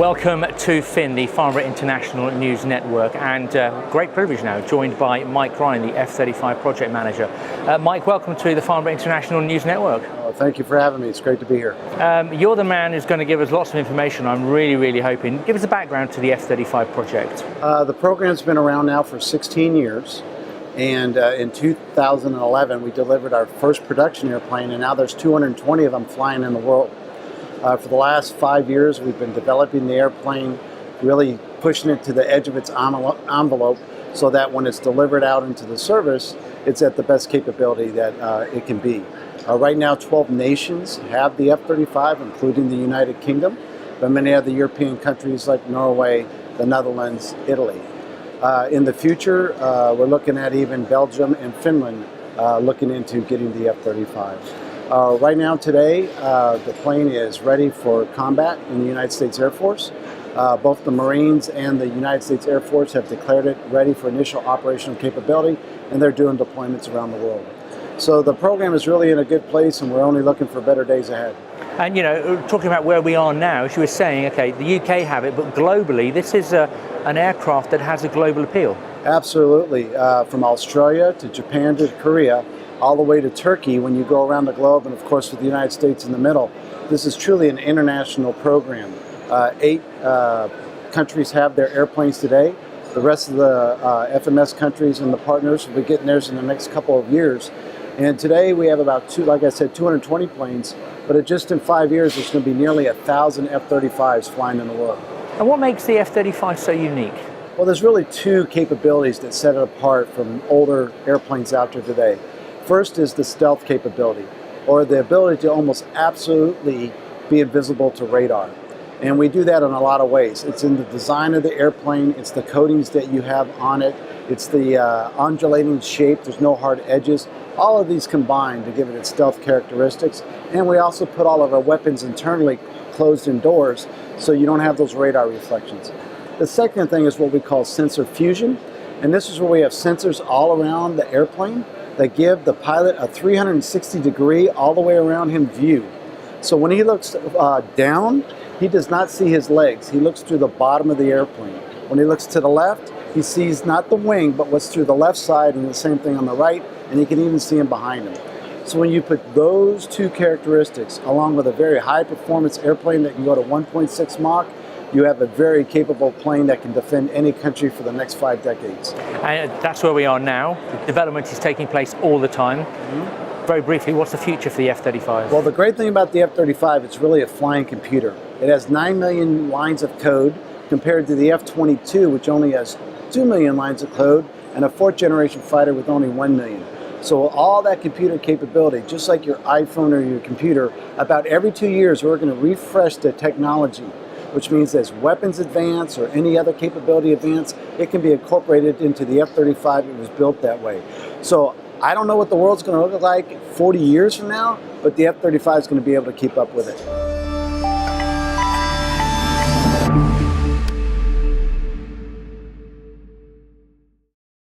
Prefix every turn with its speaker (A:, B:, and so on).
A: Welcome to Fin, the Farnborough International News Network, and great privilege now, joined by Mike Rein, the F-35 Project Manager. Mike, welcome to the Farnborough International News Network.
B: Oh, thank you for having me. It's great to be here.
A: You're the man who's going to give us lots of information, I'm really hoping. Give us a background to the F-35 project.
B: The program's been around now for 16 years, and in 2011 we delivered our first production airplane, and now there's 220 of them flying in the world. For the last 5 years, we've been developing the airplane, really pushing it to the edge of its envelope so that when it's delivered out into the service, it's at the best capability that it can be. Right now, 12 nations have the F-35, including the United Kingdom, but many other European countries like Norway, the Netherlands, Italy. In the future, we're looking at even Belgium and Finland looking into getting the F-35. Right now today, the plane is ready for combat in the United States Air Force. Both the Marines and the United States Air Force have declared it ready for initial operational capability, and they're doing deployments around the world. So the program is really in a good place, and we're only looking for better days ahead.
A: And you know, talking about where we are now, as you were saying, okay, the UK have it, but globally, this is an aircraft that has a global appeal.
B: Absolutely. From Australia to Japan to Korea, all the way to Turkey, when you go around the globe, and of course with the United States in the middle. This is truly an international program. 8 countries have their airplanes today. The rest of the FMS countries and the partners will be getting theirs in the next couple of years. And today we have about, like I said, 220 planes, but just in 5 years there's going to be nearly 1,000 F-35s flying in the world.
A: And what makes the F-35 so unique?
B: Well, there's really 2 capabilities that set it apart from older airplanes out there today. First is the stealth capability, or the ability to almost absolutely be invisible to radar. And we do that in a lot of ways. It's in the design of the airplane, it's the coatings that you have on it, it's the undulating shape, there's no hard edges. All of these combine to give it its stealth characteristics. And we also put all of our weapons internally closed indoors so you don't have those radar reflections. The second thing is what we call sensor fusion. And this is where we have sensors all around the airplane that give the pilot a 360-degree all the way around him view. So when he looks down, he does not see his legs. He looks through the bottom of the airplane. When he looks to the left, he sees not the wing, but what's through the left side, and the same thing on the right, and he can even see him behind him. So when you put those 2 characteristics along with a very high-performance airplane that can go to 1.6 Mach, you have a very capable plane that can defend any country for the next 5 decades. And
A: that's where we are now. The development is taking place all the time. Very briefly, what's the future for the F-35?
B: Well, the great thing about the F-35, it's really a flying computer. It has 9 million lines of code compared to the F-22, which only has 2 million lines of code, and a 4th generation fighter with only 1 million. So all that computer capability, just like your iPhone or your computer, about every 2 years we're going to refresh the technology, which means as weapons advance or any other capability advance, it can be incorporated into the F-35. It was built that way. So I don't know what the world's going to look like 40 years from now, but the F-35 is going to be able to keep up with it.